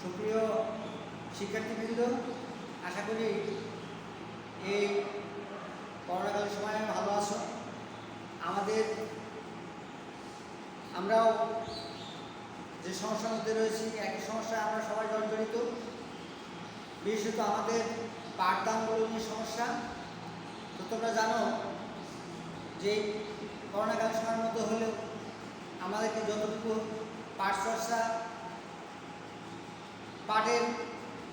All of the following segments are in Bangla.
সুপ্রিয় শিক্ষার্থীবৃন্দ, আশা করি এই করোনাকালীন সময়ে ভালো আছো। আমরাও যে সমস্যার মধ্যে রয়েছি, একই সমস্যায় আমরা সবাই জর্জরিত। বিশেষত আমাদের পাঠদানগুলো নিয়ে সমস্যা। তো তোমরা জানো যে করোনাকালীন সময়ের মধ্যে হলেও আমাদেরকে যতটুকু পাঠ চর্চা, পাঠের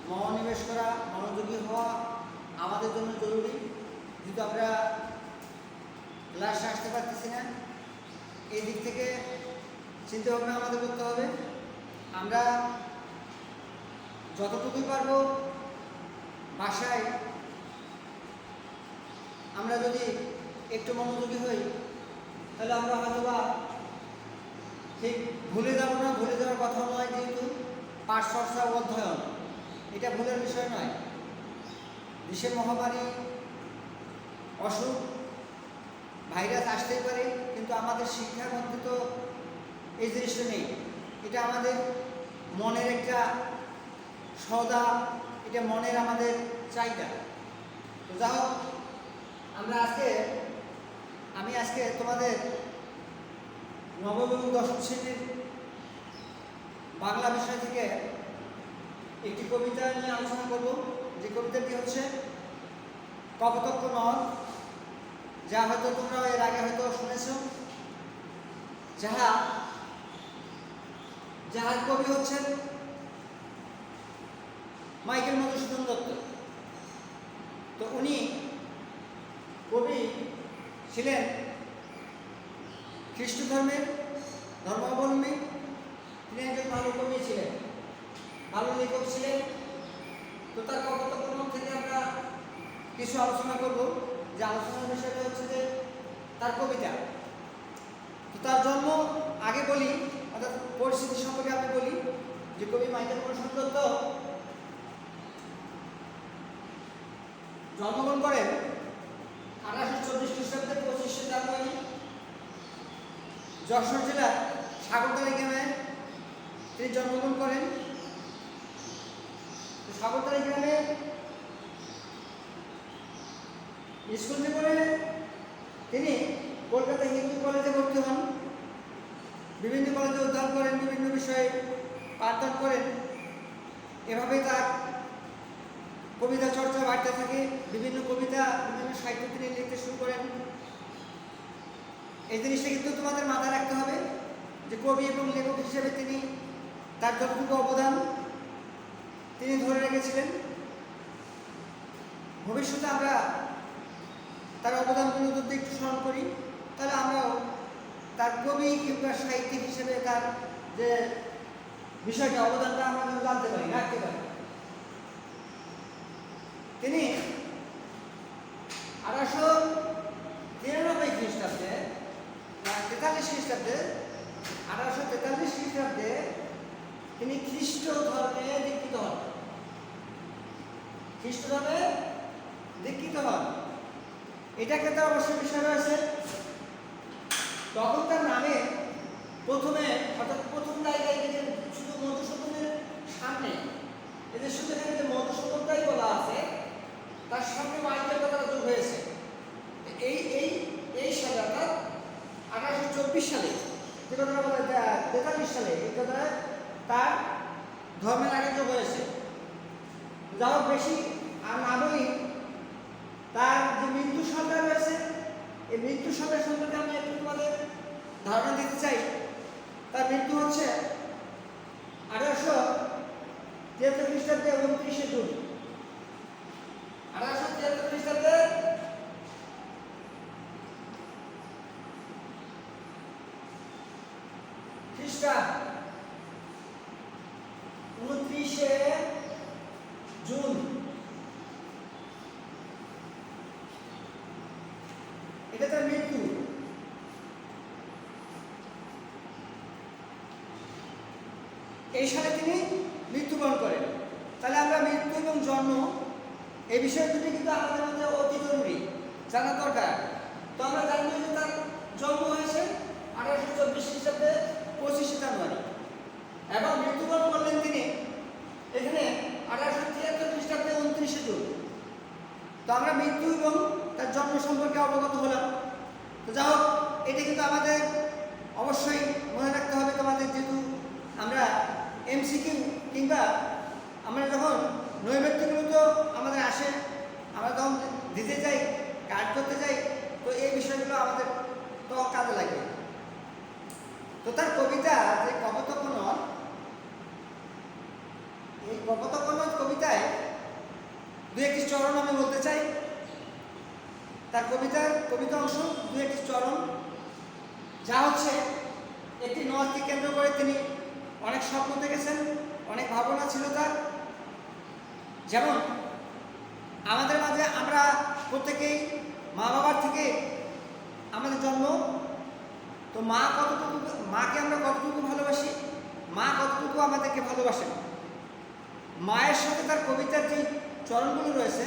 মনোনিবেশ করা, মনোযোগী হওয়া আমাদের জন্য জরুরি। কিন্তু আমরা ক্লাসে আসতে পারতেছি না, এই দিক থেকে চিন্তা ভাবনা আমাদের করতে হবে। আমরা যতটুকুই পারবো বাসায় আমরা যদি একটু মনোযোগী হই, তাহলে আমরা হয়তোবা ঠিক ভুলে যাব না। ভুলে যাওয়ার কথা নয়, যেহেতু পাঠ চর্চা ও অধ্যয়ন এটা ভুলের বিষয় নয়। দেশে মহামারী, অসুখ, ভাইরাস আসতেই পারে, কিন্তু আমাদের শিক্ষার মধ্যে তো এই জিনিসটা নেই। এটা আমাদের মনের একটা সওদা, এটা মনের আমাদের চাহিদা। তো যা হোক, আমি আজকে তোমাদের নবম এবং দশম শ্রেণীর বাংলা বিষয় থেকে একটি কবিতা নিয়ে আলোচনা করব। যে কবিতাটি হচ্ছে কপোতক্ষ নদ, যা হয়তো তোমরা এর আগে হয়তো শুনেছ। যাহার কবি হচ্ছেন মাইকেল মধুসূদন দত্ত। তো উনি কবি ছিলেন খ্রিস্ট ধর্মাবলম্বী। তিনি একজন ভালো কবি ছিলেন, ভালো লেখক ছিলেন। তো তার কপোতক্ষ নদ থেকে আমরা কিছু আলোচনা করব। যে আলোচনার বিষয়টা হচ্ছে যে তার কবিতা। তো তার জন্ম আগে বলি, অর্থাৎ পরিস্থিতি সম্পর্কে আমি বলি। যে কবি মাইকেল মধুসূদন দত্ত জন্মগ্রহণ করেন 1824 খ্রিস্টাব্দে 25শে জানুয়ারি যশোর জেলার সাগরতলী গ্রামে তিনি জন্মগ্রহণ করেন। সাগরতলী গ্রামে স্কুল জীবনে তিনি কলকাতা হিন্দু কলেজে ভর্তি হন। বিভিন্ন কলেজে অধ্যয়ন করেন, বিভিন্ন বিষয়ে পাঠদান করেন। এভাবেই তার কবিতা চর্চা বাড়তে থাকে। বিভিন্ন কবিতা, বিভিন্ন সাহিত্য তিনি লিখতে শুরু করেন। এই জিনিসটা কিন্তু তোমাদের মাথায় রাখতে হবে যে কবি এবং লেখক হিসেবে তিনি তার যতটুকু অবদান তিনি ধরে রেখেছিলেন। ভবিষ্যতে আমরা তার অবদানগুলো যদি একটু স্মরণ করি, তাহলে আমরাও তার কবি কিংবা সাহিত্যিক হিসেবে তার যে বিষয়টা, অবদানটা আমরা জানতে পারি, রাখতে পারি। তিনি 1893 খ্রিস্টাব্দে 1843 খ্রিস্টাব্দে তিনি খ্রিস্ট ধর্মে দীক্ষিত হন। খ্রিস্ট ধর্মে দীক্ষিত হন, এটা ক্ষেত্রে অবশ্যই বিষয় রয়েছে। তখন তার নামে প্রথমে, অর্থাৎ প্রথম জায়গায় যে শুধু মধুসূদনের সামনে, এই যে শুধু এখানে যে মধুসূদনটাই বলা আছে, তার সামনে মাইকেল কথাটা যোগ হয়েছে। এই সালে, অর্থাৎ 1824 সালে, যে কথাটা বলা 43 সালে, এই কথাটা তার ধর্মের আগে যোগ হয়েছে। যা হোক, বেশি আর না বলি, তার যে মৃত্যু সংখ্যা রয়েছে, এই মৃত্যু সংখ্যা সম্পর্কে আমি একটু তোমাদের ধারণা দিতে চাই। তার মৃত্যু হচ্ছে 1873 খ্রিস্টাব্দে 29শে জুন। 1873 খ্রিস্টাব্দে খ্রিস্টাব্দ 29শে জুন এটা তার মৃত্যু। এই সালে তিনি মৃত্যুবরণ করেন। তাহলে আমরা মৃত্যু এবং জন্ম এই বিষয় দুটি কিন্তু আমাদের মধ্যে অতি জরুরি, জানা দরকার। তো আমরা জানবো যে তার জন্ম হয়েছে 1824 খ্রিস্টাব্দে 25শে জানুয়ারি, এবং মৃত্যুবরণ করলেন তিনি তো আমরা মৃত্যু এবং তার জন্ম সম্পর্কে অবগত হলাম। তো যাই হোক, এটা কিন্তু আমাদের অবশ্যই মনে রাখতে হবে। তোমাদের যেহেতু আমরা এমসিকিউ কিংবা আমরা যখন নৈবেদ্যগুলো তো আমাদের আসে, আমরা যখন দিতে যাই, কাজ করতে যাই, তো এই বিষয়গুলো আমাদের তো কাজে লাগবে। তো তার কবিতা যে কপোতকনদ, এই কপোতকনদ কবিতায় দু একটি চরণ আমি বলতে চাই। তার কবিতা অংশ দু একটি চরণ, যা হচ্ছে একটি নদকে কেন্দ্র করে তিনি অনেক স্বপ্ন দেখেছেন, অনেক ভাবনা ছিল তার। যেমন আমাদের মাঝে আমরা প্রত্যেকেই মা বাবার থেকে আমাদের জন্ম, তো মাকে আমরা কতটুকু ভালোবাসি, মা কতটুকু আমাদেরকে ভালোবাসেন। মায়ের সাথে তার কবিতার যে চরণগুলো রয়েছে,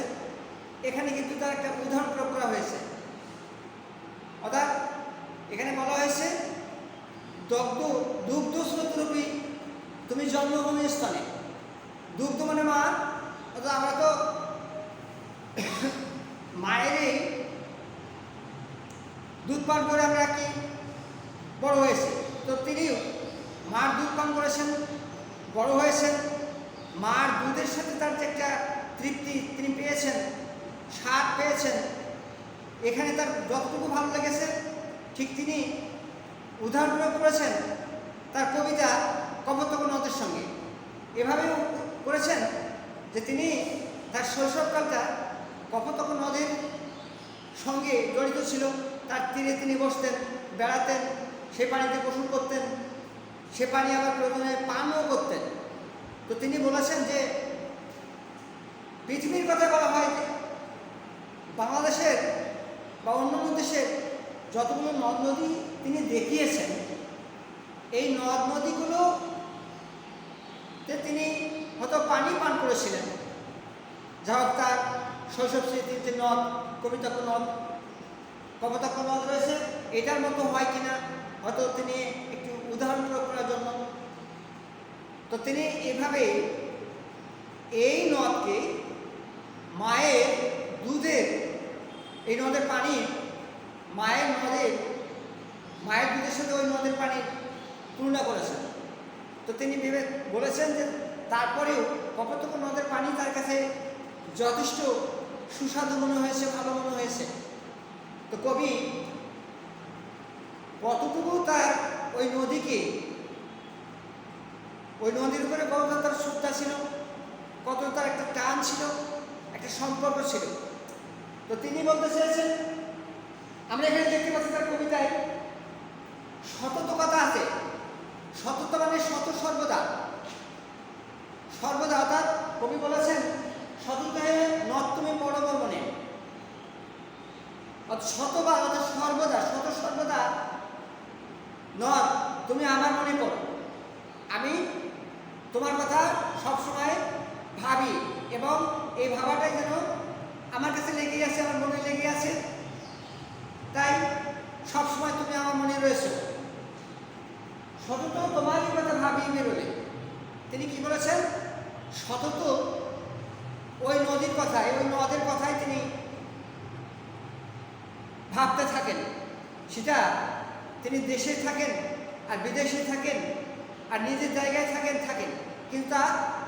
এখানে কিন্তু তার একটা উদাহরণ প্রয়োগ করা হয়েছে। অর্থাৎ এখানে বলা হয়েছে দুগ্ধ স্রোতরূপী তুমি জন্মভূমি স্থানে। দুগ্ধ মানে মা, অর্থাৎ আমরা তো মায়েরই দুধ পান করে আমরা কি বড় হয়েছি। তো তিনিও মার দুধ পান করেছেন, বড় হয়েছেন। মার দুধের সাথে তার যে একটা তৃপ্তি তিনি পেয়েছেন, স্বাদ পেয়েছেন, এখানে তার যতটুকু ভালো লেগেছে, ঠিক তিনি উদাহরণ প্রয়োগ করেছেন তার কবিতা কপোতকনদের সঙ্গে। এভাবেও করেছেন যে তিনি তার শৈশবকালটা কপোতকনদের সঙ্গে জড়িত ছিল। তার তীরে তিনি বসতেন, বেড়াতেন, সে পানিতে গোসল করতেন, সে পানি আবার প্রয়োজনে পানও করতেন। তো তিনি বলেছেন যে পৃথিবীর কথা বলা হয় যে বাংলাদেশের বা অন্যান্য দেশের যতগুলো নদ নদী তিনি দেখিয়েছেন, এই নদ নদীগুলোতে তিনি হয়তো পানি পান করেছিলেন। যা হোক, তার শৈশব স্মৃতির যে নদ, কপোতাক্ষ নদ রয়েছে, এটার মতো হয় কিনা হয়তো তিনি একটু উদাহরণ প্রয়োগ করার জন্য, তো তিনি এভাবে এই নদকে মায়ের দুধের, এই নদের পানি মায়ের দুধের সাথে ওই নদের পানির তুলনা করেছেন। তো তিনি বলেছেন যে তারপরেও কপোতক্ষ নদের পানি তার কাছে যথেষ্ট সুস্বাদু মনে হয়েছে, ভালো মনে হয়েছে। তো কবি কতটুকু তার ওই নদীর উপরে কত তার শ্রদ্ধা ছিল, কত তার একটা টান ছিল, একটা সম্পর্ক ছিল। তো তিনি বলতে চেয়েছেন, আমরা এখানে দেখতে পাচ্ছি তার কবিতায় সতত কথা আছে। সতত মানে সত সর্বদা, অর্থাৎ কবি বলেছেন সতত নদ তুমি পড়ব মনে, শতবার অর্থাৎ সত সর্বদা নদ তুমি আমার মনে করো। আমি তোমার কথা সবসময় ভাবি এবং এই ভাবাটাই যেন আমার কাছে লেগে আছে, আমার মনে লেগে আছে, তাই সবসময় তুমি আমার মনে রয়েছে। সতত তোমারই কথা ভাবি বেরোলে। তিনি কি বলেছেন? সতত ওই নদীর কথায়, ওই নদের কথায় তিনি ভাবতে থাকেন। সেটা তিনি দেশে থাকেন আর বিদেশে থাকেন আর নিজের জায়গায় থাকেন, কিন্তু তা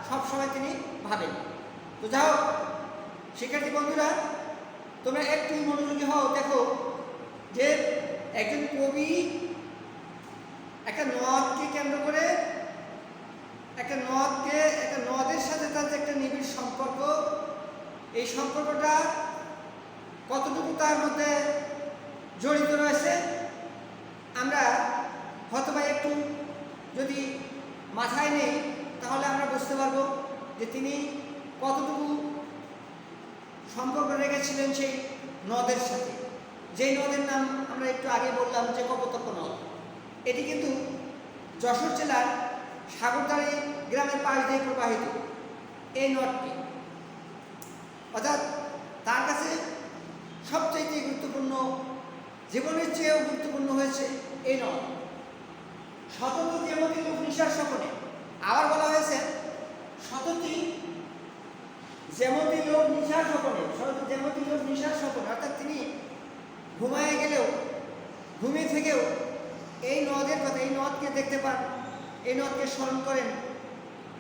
সবসময় তিনি ভাবেন। তো যাও শিক্ষার্থী বন্ধুরা, তোমরা একটু মনোযোগী হও। দেখো যে একজন কবি একটা নদকে কেন্দ্র করে, একটা নদের সাথে তার যে একটা নিবিড় সম্পর্ক, এই সম্পর্কটা কতটুকু তার মধ্যে জড়িত রয়েছে আমরা হয়তোবা একটু যদি মাথায় নেই, তাহলে আমরা বুঝতে পারবো যে তিনি কতটুকু সম্পর্ক রেখেছিলেন সেই নদের সাথে। যেই নদের নাম আমরা একটু আগে বললাম যে কপোতক্ষ নদ। এটি কিন্তু যশোর জেলার সাগরদাড়ি গ্রামের পাশ দিয়ে প্রবাহিত এই নদটি। অর্থাৎ তার কাছে সবচেয়ে গুরুত্বপূর্ণ, জীবনের চেয়েও গুরুত্বপূর্ণ হয়েছে এই নদ। সতত যেমতি লোক নিঃশ্বাস সকলে, আবার বলা হয়েছে সততই যেমতি লোক নিঃশ্বাস স্বপনে, যেমন নিশার স্বপনে, অর্থাৎ তিনি ঘুমায় গেলেও, ঘুমিয়ে থেকেও এই নদের কথা, এই নদকে দেখতে পান, এই নদকে স্মরণ করেন,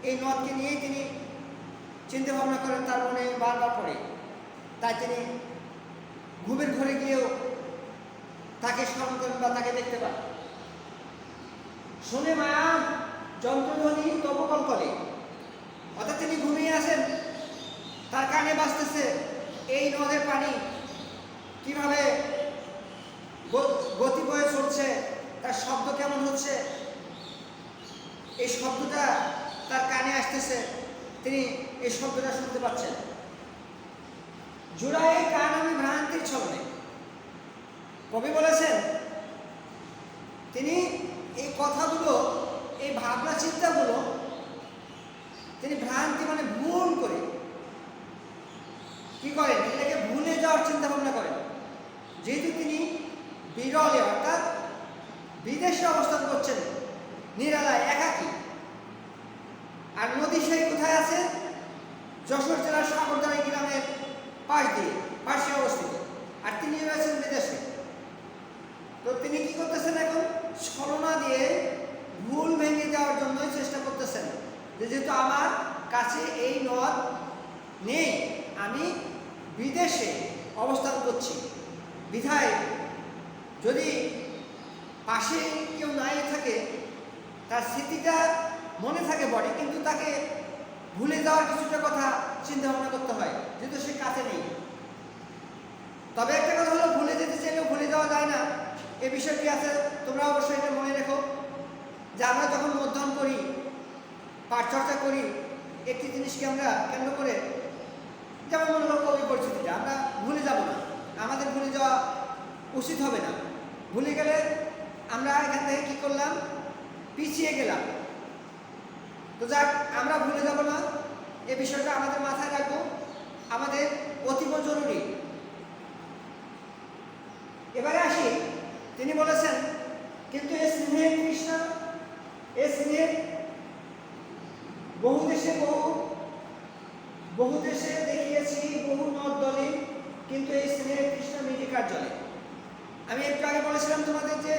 এই নদকে নিয়েই তিনি চিন্তা ভাবনা করেন, তার মনে বারবার পড়ে। তাই তিনি ঘুমের ঘরে গিয়েও তাকে স্মরণ করেন বা তাকে দেখতে পান। শুনে মায়া যন্ত্রধ্বনি তবু কলকলে, অর্থাৎ তিনি ঘুমিয়ে আসেন, তার কানে বাজতেছে এই নদের পানি কিভাবে গতি বয়ে চলছে, তার শব্দ কেমন হচ্ছে, এই শব্দটা তার কানে আসতেছে, তিনি এই শব্দটা শুনতে পাচ্ছেন। জুড়ায় কান আমি ভ্রান্তির ছলনে, কবি বলেছেন তিনি এই কথাগুলো, এই ভাবনা চিন্তাগুলো তিনি ভ্রান্তি মানে ভুল করে কি করেন, এটাকে ভুলে যাওয়ার চিন্তা ভাবনা করেন। যেহেতু তিনি বিরলে অর্থাৎ বিদেশে অবস্থান করছেন, নিরালায় একাকী, আর নদী সেই কোথায় আছে, যশোর জেলার সাগরদাঁড়ি গ্রামের পাশে অবস্থিত, আর তিনি রয়েছেন বিদেশে। তো তিনি কি করতেছেন, এখন ছলনা দিয়ে ভুল ভেঙে যাওয়ার জন্যই চেষ্টা করতেছেন, যেহেতু আমার কাছে এই নদ নেই, আমি বিদেশে অবস্থান করছি, বিধায় যদি পাশে কেউ নাই থাকে, তার স্মৃতিটা মনে থাকে বটে, কিন্তু তাকে ভুলে যাওয়ার কিছুটা কথা চিন্তা ভাবনা করতে হয়, যেহেতু সে কাছে নেই। তবে একটা কথা হলো, ভুলে যেতে চাইলেও ভুলে যাওয়া যায় না, এই বিষয়টি আছে, তোমরা অবশ্যই এটা মনে রেখো যে আমরা যখন অধ্যয়ন করি, পাঠ চর্চা করি, একটি জিনিসকে আমরা কেন্দ্র করে, যেমন মনে করো কবি পরিচিতিটা, আমরা ভুলে যাব না, আমাদের ভুলে যাওয়া উচিত হবে না। ভুলে গেলে আমরা এখান থেকে কী করলাম, পিছিয়ে গেলাম। তো যাক, আমরা ভুলে যাব না, এই বিষয়টা আমাদের মাথায় রাখবো, আমাদের অতীব জরুরি। এবারে আসি, তিনি বলেছেন কিন্তু এ স্নেহের তৃষ্ণা, এ স্নেহের বহু দেশে দেখিয়েছি বহু নদ দলে, কিন্তু এই স্নেহের তৃষ্ণা মিটে কার জলে। আমি একটু আগে বলেছিলাম তোমাদের যে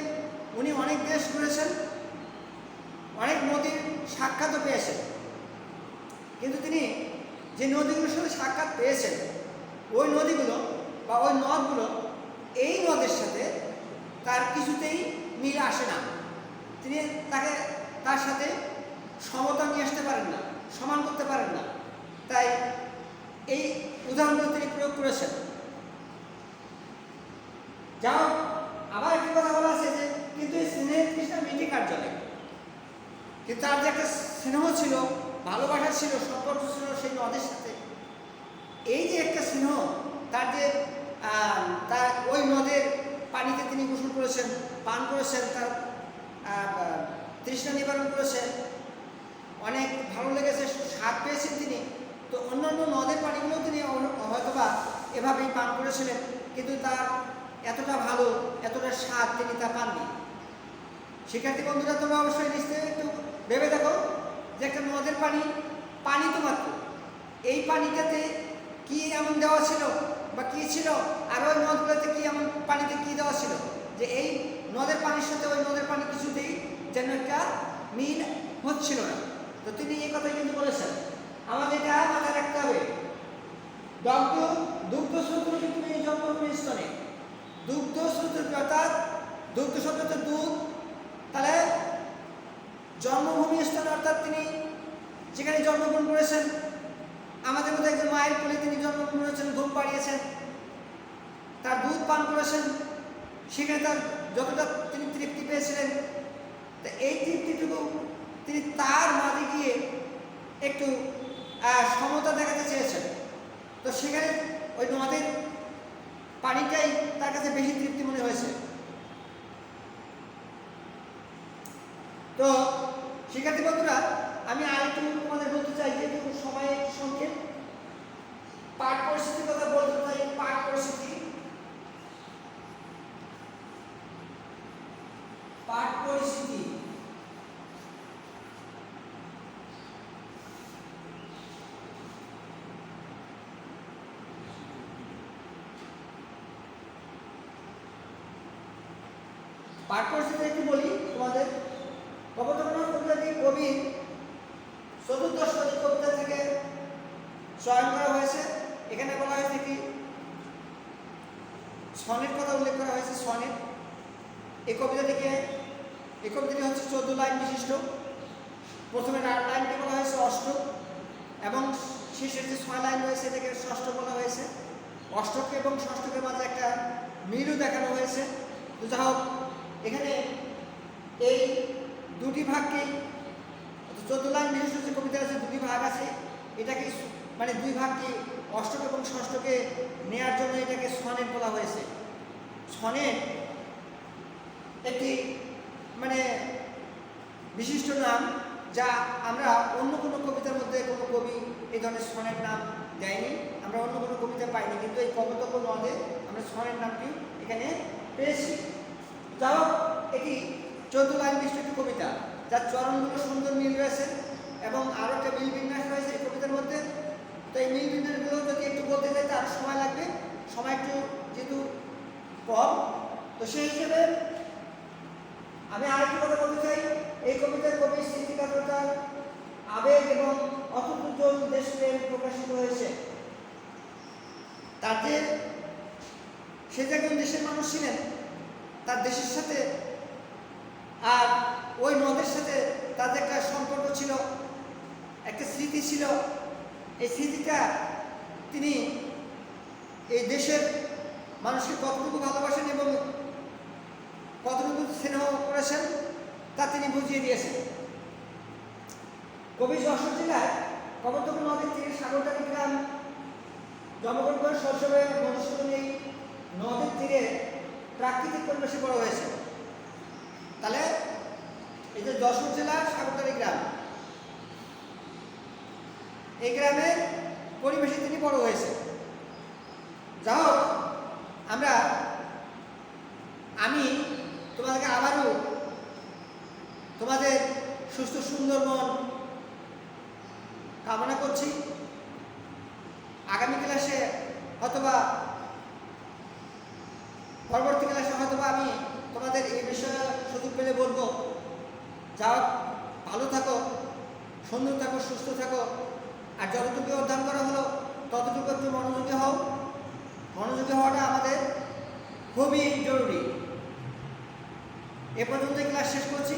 উনি অনেক দেশ ঘুরেছেন, অনেক নদীর সাক্ষাৎও পেয়েছেন, কিন্তু তিনি যে নদীগুলোর সাথে সাক্ষাৎ পেয়েছেন, ওই নদীগুলো বা ওই নদগুলো এই নদের সাথে তার কিছুতেই মিল আসে না। তিনি তার সাথে সমতা নিয়ে আসতে পারেন না, সমান করতে পারেন না। তাই এই উদাহরণগুলো তিনি প্রয়োগ করেছেন। যাও, আবার একটি কথা বলা আছে যে কিন্তু এই স্নেহের তৃষ্ণা মিটে কার জলে। কিন্তু তার যে একটা স্নেহ ছিল, ভালোবাসা ছিল, সম্পর্ক ছিল সেই নদের সাথে, এই যে একটা স্নেহ, তার যে তার ওই নদের পানিতে তিনি গোসল করেছেন, পান করেছেন, তার তৃষ্ণা নিবারণ করেছেন, অনেক ভালো লেগেছে, স্বাদ পেয়েছেন তিনি। তো অন্যান্য নদের পানিগুলোও তিনি হয়তোবা এভাবেই পান করেছিলেন, কিন্তু তার এতটা ভালো, এতটা স্বাদ তিনি তা পাননি। শিক্ষার্থী বন্ধুরা, তোমরা অবশ্যই নিশ্চয়ই একটু ভেবে দেখো যে একটা নদের পানি তো মাত্র, এই পানিটাতে কি এমন দেওয়া ছিল বা কি ছিল, আর ওই নদগুলোতে কি এমন পানিতে কি দেওয়া ছিল যে এই নদের পানির সাথে ওই নদের পানি কিছুতেই যেন একটা মিল হচ্ছিল না। তো তিনি এই কথাই কিন্তু বলেছেন, আমাদের এটা মাথায় রাখতে হবে। দুগ্ধ স্রোতরূপী তুমি জন্মভূমি স্তনে, দুগ্ধ স্রোতরূপী অর্থাৎ দুগ্ধ শব্দ তো দুধ, তাহলে জন্মভূমি স্তনে অর্থাৎ তিনি যেখানে জন্মগ্রহণ করেছেন, আমাদের মধ্যে একজন মায়ের কোলে তিনি জন্মগ্রহণ করেছেন, ঘুম পাড়িয়েছেন, তার দুধ পান করেছেন, সেখানে তার যতটা তিনি তৃপ্তি পেয়েছিলেন, তো এই তৃপ্তিটুকু তিনি তার মাঝে গিয়ে একটু সমতা দেখাতে চেয়েছেন। তো সেখানে ওই নদের পানিটাই তার কাছে বেশি তৃপ্তি মনে হয়েছে। তো শিক্ষার্থী বন্ধুরা, আমি আরেকটু তোমাদের বলতে চাই, যেহেতু সময় সংক্ষেপ, পাঠ পরিস্থিতির কথা বলতে চাই। পাঠ পরিস্থিতি, পাঠ পরিস্থিতি একটু বলি তোমাদের। কপোতাক্ষ কবিতাটি কবি চতুর্দশ শতক কবিতা থেকে চয়ন করা হয়েছে। এখানে বলা হয়েছে কি সনেট কথা উল্লেখ করা হয়েছে। সনেট এই কবিতাটি হচ্ছে 14 লাইন বিশিষ্ট। প্রথমে লাইনটি বলা হয়েছে অষ্টক এবং শেষের যে 6 লাইন রয়েছে এটাকে ষষ্ঠ বলা হয়েছে। অষ্টক এবং ষষ্ঠকের মাঝে একটা মিলও দেখানো হয়েছে। তো যা হোক, এখানে এই দুটি ভাগকে 14 লাইন বিশিষ্ট যে কবিতা আছে দুটি ভাগ আছে, এটাকে মানে দুই ভাগকে অষ্টক এবং ষষ্ঠকে নেয়ার জন্য এটাকে সনেট বলা হয়েছে। সনেট একটি মানে বিশিষ্ট নাম, যা আমরা অন্য কোনো কবিতার মধ্যে কোনো কবি এই ধরনের সনেট নাম দেয়নি, আমরা অন্য কোনো কবিতা পাইনি, কিন্তু এই কপোতাক্ষ নদে আমরা সনেট নামটি এখানে পেয়েছি। যা হোক, এটি 14 লাইন বিশিষ্ট একটি কবিতা, যার চরণগুলো সুন্দর মিল রয়েছে এবং আরও একটা মিল বিন্যাস রয়েছে এই কবিতার মধ্যে। তো এই মিল বিন্যাসগুলো যদি একটু বলতে চাই তার সময় লাগবে, সময় একটু যেহেতু কম, তো সেই হিসেবে আমি আরেকটি কথা বলতে চাই। এই কবিতার কবির সৃষ্টিকারতা, আবেগ এবং অতুলনীয় দেশপ্রেম প্রকাশিত হয়েছে। তার যে সে যে একজন দেশের মানুষ ছিলেন, তার দেশের সাথে আর ওই নদের সাথে তার যে একটা সম্পর্ক ছিল, একটা স্মৃতি ছিল, এই স্মৃতিটা তিনি এই দেশের মানুষকে কতটুকু ভালোবাসেন এবং কতটুকু স্নেহ করেছেন তা তিনি বুঝিয়ে দিয়েছেন। কবি যশোর জেলায় কপোতাক্ষ নদীর তীরে সাগরদাড়ি গ্রাম জন্মগ্রহণ করে শৈশবে মধুসূদন এই নদীর তীরে প্রাকৃতিক পরিবেশে বড় হয়েছে। তাহলে এই যে যশোর জেলার সাগরদাড়ি গ্রাম, এই গ্রামের পরিবেশে তিনি বড় হয়েছে। যা হোক, আমি তোমাদেরকে আবারও তোমাদের সুস্থ সুন্দর মন কামনা করছি। আগামী ক্লাসে অথবা পরবর্তী ক্লাসে হয়তোবা আমি তোমাদের এই বিষয়ে সুযোগ পেলে বলবো। যা ভালো থাকো, সুন্দর থাকো, সুস্থ থাকো, আর যতটুকু অধ্যয়ন করা হলো ততটুকু একটু মনোযোগী হও। মনোযোগী হওয়াটা আমাদের খুবই জরুরি। এ পর্যন্ত ক্লাস শেষ করছি।